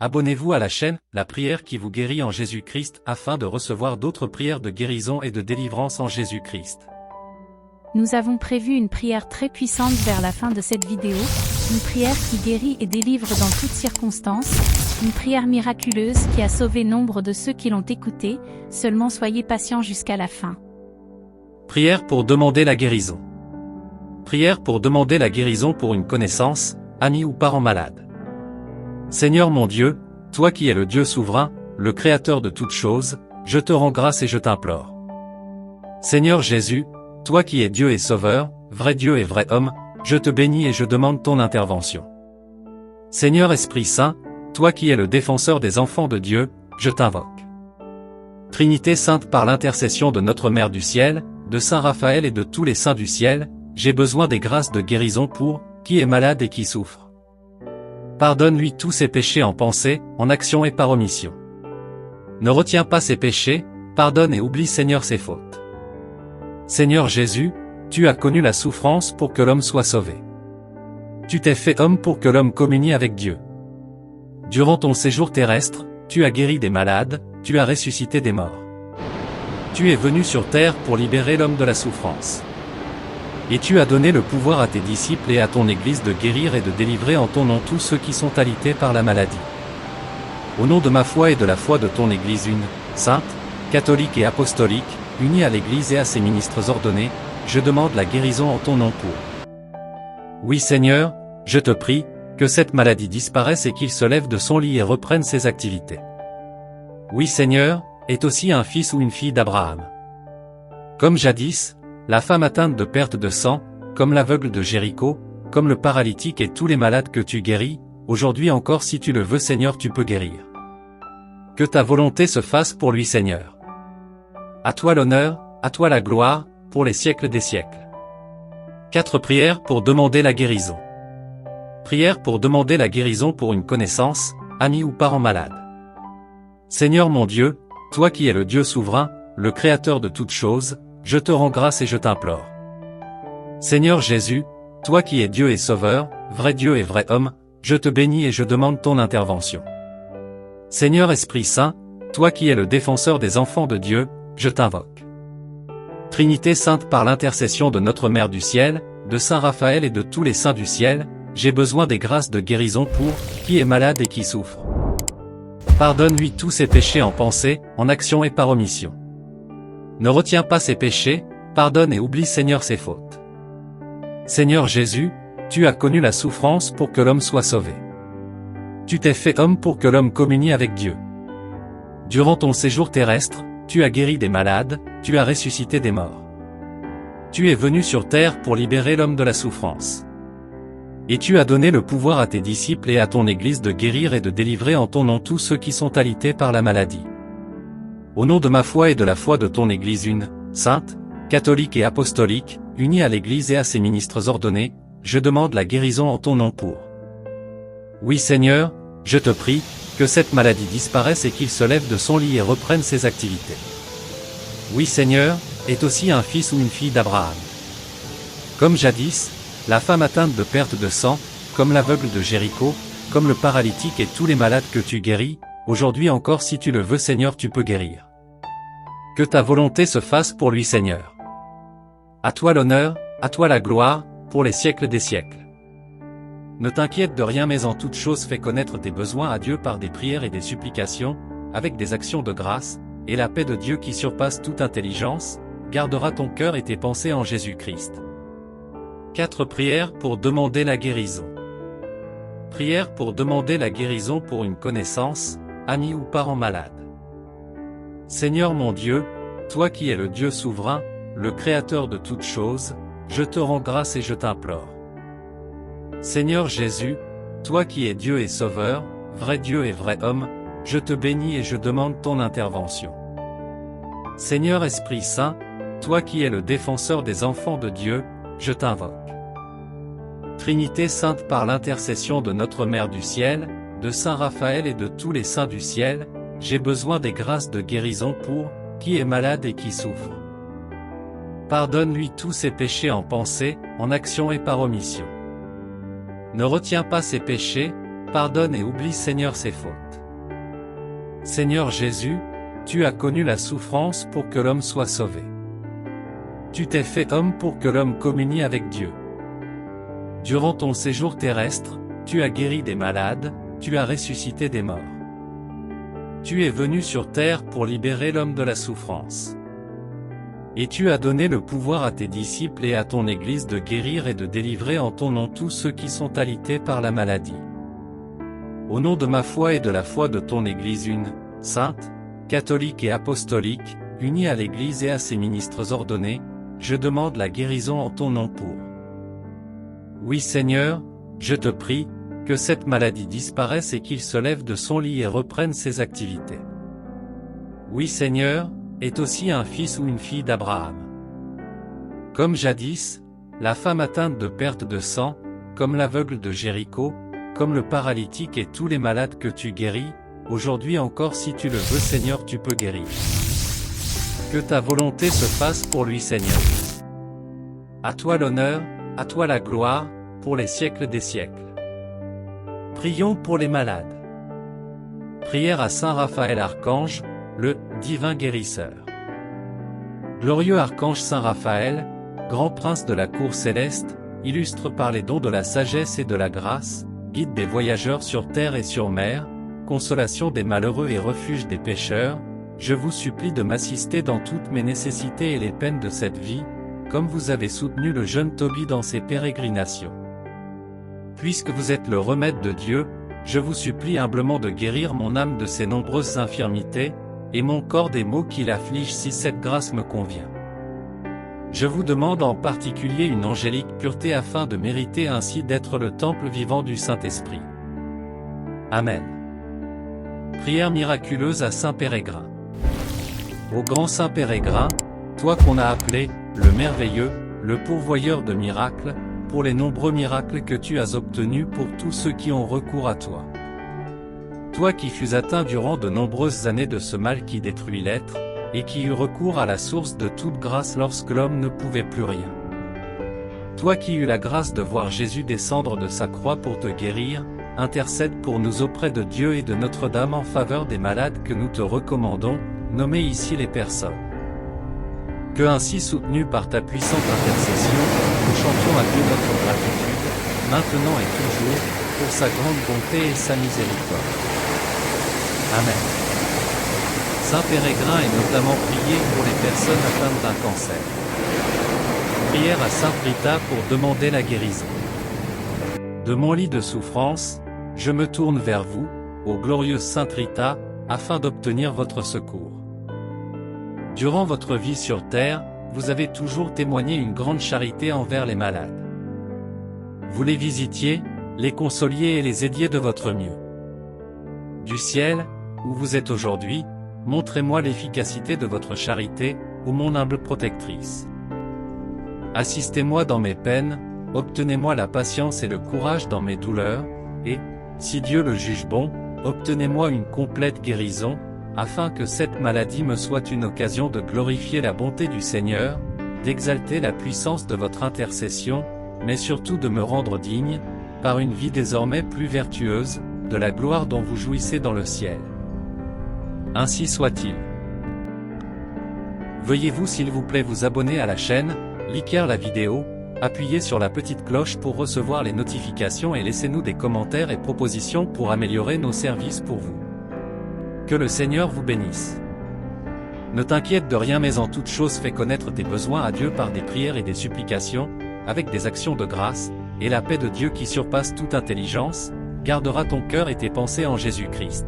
Abonnez-vous à la chaîne La Prière qui vous guérit en Jésus-Christ afin de recevoir d'autres prières de guérison et de délivrance en Jésus-Christ. Nous avons prévu une prière très puissante vers la fin de cette vidéo, une prière qui guérit et délivre dans toutes circonstances, une prière miraculeuse qui a sauvé nombre de ceux qui l'ont écoutée, seulement soyez patients jusqu'à la fin. Prière pour demander la guérison. Prière pour demander la guérison pour une connaissance, ami ou parent malade. Seigneur mon Dieu, toi qui es le Dieu souverain, le Créateur de toutes choses, je te rends grâce et je t'implore. Seigneur Jésus, toi qui es Dieu et Sauveur, vrai Dieu et vrai homme, je te bénis et je demande ton intervention. Seigneur Esprit Saint, toi qui es le défenseur des enfants de Dieu, je t'invoque. Trinité sainte par l'intercession de notre Mère du ciel, de Saint Raphaël et de tous les saints du ciel, j'ai besoin des grâces de guérison pour qui est malade et qui souffre. Pardonne-lui tous ses péchés en pensée, en action et par omission. Ne retiens pas ses péchés, pardonne et oublie Seigneur ses fautes. Seigneur Jésus, tu as connu la souffrance pour que l'homme soit sauvé. Tu t'es fait homme pour que l'homme communie avec Dieu. Durant ton séjour terrestre, tu as guéri des malades, tu as ressuscité des morts. Tu es venu sur terre pour libérer l'homme de la souffrance. Et tu as donné le pouvoir à tes disciples et à ton Église de guérir et de délivrer en ton nom tous ceux qui sont alités par la maladie. Au nom de ma foi et de la foi de ton Église une, sainte, catholique et apostolique, unie à l'Église et à ses ministres ordonnés, je demande la guérison en ton nom pour. Oui Seigneur, je te prie, que cette maladie disparaisse et qu'il se lève de son lit et reprenne ses activités. Oui Seigneur, est aussi un fils ou une fille d'Abraham. Comme jadis, la femme atteinte de perte de sang, comme l'aveugle de Jéricho, comme le paralytique et tous les malades que tu guéris, aujourd'hui encore si tu le veux Seigneur tu peux guérir. Que ta volonté se fasse pour lui Seigneur. À toi l'honneur, à toi la gloire, pour les siècles des siècles. 4 prières pour demander la guérison. Prière pour demander la guérison pour une connaissance, ami ou parent malade. Seigneur mon Dieu, toi qui es le Dieu souverain, le Créateur de toutes choses, je te rends grâce et je t'implore. Seigneur Jésus, toi qui es Dieu et Sauveur, vrai Dieu et vrai homme, je te bénis et je demande ton intervention. Seigneur Esprit Saint, toi qui es le défenseur des enfants de Dieu, je t'invoque. Trinité sainte par l'intercession de notre Mère du ciel, de Saint Raphaël et de tous les saints du ciel, j'ai besoin des grâces de guérison pour qui est malade et qui souffre. Pardonne-lui tous ses péchés en pensée, en action et par omission. Ne retiens pas ses péchés, pardonne et oublie Seigneur ses fautes. Seigneur Jésus, tu as connu la souffrance pour que l'homme soit sauvé. Tu t'es fait homme pour que l'homme communie avec Dieu. Durant ton séjour terrestre, tu as guéri des malades, tu as ressuscité des morts. Tu es venu sur terre pour libérer l'homme de la souffrance. Et tu as donné le pouvoir à tes disciples et à ton Église de guérir et de délivrer en ton nom tous ceux qui sont alités par la maladie. Au nom de ma foi et de la foi de ton Église une, sainte, catholique et apostolique, unie à l'Église et à ses ministres ordonnés, je demande la guérison en ton nom pour. Oui Seigneur, je te prie, que cette maladie disparaisse et qu'il se lève de son lit et reprenne ses activités. Oui Seigneur, est aussi un fils ou une fille d'Abraham. Comme jadis, la femme atteinte de perte de sang, comme l'aveugle de Jéricho, comme le paralytique et tous les malades que tu guéris, aujourd'hui encore si tu le veux Seigneur tu peux guérir. Que ta volonté se fasse pour lui Seigneur. À toi l'honneur, à toi la gloire, pour les siècles des siècles. Ne t'inquiète de rien mais en toute chose fais connaître tes besoins à Dieu par des prières et des supplications, avec des actions de grâce, et la paix de Dieu qui surpasse toute intelligence, gardera ton cœur et tes pensées en Jésus-Christ. 4 prières pour demander la guérison. Prière pour demander la guérison pour une connaissance, ami ou parent malade. Seigneur mon Dieu, toi qui es le Dieu souverain, le Créateur de toutes choses, je te rends grâce et je t'implore. Seigneur Jésus, toi qui es Dieu et Sauveur, vrai Dieu et vrai homme, je te bénis et je demande ton intervention. Seigneur Esprit Saint, toi qui es le défenseur des enfants de Dieu, je t'invoque. Trinité sainte par l'intercession de notre Mère du ciel, de Saint Raphaël et de tous les saints du ciel, j'ai besoin des grâces de guérison pour qui est malade et qui souffre. Pardonne-lui tous ses péchés en pensée, en action et par omission. Ne retiens pas ses péchés, pardonne et oublie Seigneur ses fautes. Seigneur Jésus, tu as connu la souffrance pour que l'homme soit sauvé. Tu t'es fait homme pour que l'homme communie avec Dieu. Durant ton séjour terrestre, tu as guéri des malades, tu as ressuscité des morts. Tu es venu sur terre pour libérer l'homme de la souffrance. Et tu as donné le pouvoir à tes disciples et à ton Église de guérir et de délivrer en ton nom tous ceux qui sont alités par la maladie. Au nom de ma foi et de la foi de ton Église une, sainte, catholique et apostolique, unie à l'Église et à ses ministres ordonnés, je demande la guérison en ton nom pour. Oui Seigneur, je te prie, que cette maladie disparaisse et qu'il se lève de son lit et reprenne ses activités. Oui Seigneur, est aussi un fils ou une fille d'Abraham. Comme jadis, la femme atteinte de perte de sang, comme l'aveugle de Jéricho, comme le paralytique et tous les malades que tu guéris, aujourd'hui encore si tu le veux Seigneur tu peux guérir. Que ta volonté se fasse pour lui Seigneur. À toi l'honneur, à toi la gloire, pour les siècles des siècles. Prions pour les malades. Prière à Saint Raphaël Archange, le divin guérisseur. Glorieux archange Saint Raphaël, grand prince de la cour céleste, illustre par les dons de la sagesse et de la grâce, guide des voyageurs sur terre et sur mer, consolation des malheureux et refuge des pécheurs, je vous supplie de m'assister dans toutes mes nécessités et les peines de cette vie, comme vous avez soutenu le jeune Tobie dans ses pérégrinations. Puisque vous êtes le remède de Dieu, je vous supplie humblement de guérir mon âme de ses nombreuses infirmités, et mon corps des maux qui l'affligent si cette grâce me convient. Je vous demande en particulier une angélique pureté afin de mériter ainsi d'être le temple vivant du Saint-Esprit. Amen. Prière miraculeuse à Saint Pérégrin. Ô grand Saint Pérégrin, toi qu'on a appelé, le merveilleux, le pourvoyeur de miracles, pour les nombreux miracles que tu as obtenus pour tous ceux qui ont recours à toi. Toi qui fus atteint durant de nombreuses années de ce mal qui détruit l'être, et qui eut recours à la source de toute grâce lorsque l'homme ne pouvait plus rien. Toi qui eus la grâce de voir Jésus descendre de sa croix pour te guérir, intercède pour nous auprès de Dieu et de Notre-Dame en faveur des malades que nous te recommandons, nommez ici les personnes. Que ainsi soutenus par ta puissante intercession, nous chantions à Dieu notre gratitude, maintenant et toujours, pour sa grande bonté et sa miséricorde. Amen. Saint Pérégrin est notamment prié pour les personnes atteintes d'un cancer. Prière à Sainte Rita pour demander la guérison. De mon lit de souffrance, je me tourne vers vous, ô glorieuse Sainte Rita, afin d'obtenir votre secours. Durant votre vie sur terre, vous avez toujours témoigné une grande charité envers les malades. Vous les visitiez, les consoliez et les aidiez de votre mieux. Du ciel, où vous êtes aujourd'hui, montrez-moi l'efficacité de votre charité, ô mon humble protectrice. Assistez-moi dans mes peines, obtenez-moi la patience et le courage dans mes douleurs, et, si Dieu le juge bon, obtenez-moi une complète guérison, afin que cette maladie me soit une occasion de glorifier la bonté du Seigneur, d'exalter la puissance de votre intercession, mais surtout de me rendre digne, par une vie désormais plus vertueuse, de la gloire dont vous jouissez dans le ciel. Ainsi soit-il. Veuillez-vous s'il vous plaît vous abonner à la chaîne, liker la vidéo, appuyez sur la petite cloche pour recevoir les notifications et laissez-nous des commentaires et propositions pour améliorer nos services pour vous. Que le Seigneur vous bénisse. Ne t'inquiète de rien mais en toute chose fais connaître tes besoins à Dieu par des prières et des supplications, avec des actions de grâce, et la paix de Dieu qui surpasse toute intelligence, gardera ton cœur et tes pensées en Jésus-Christ.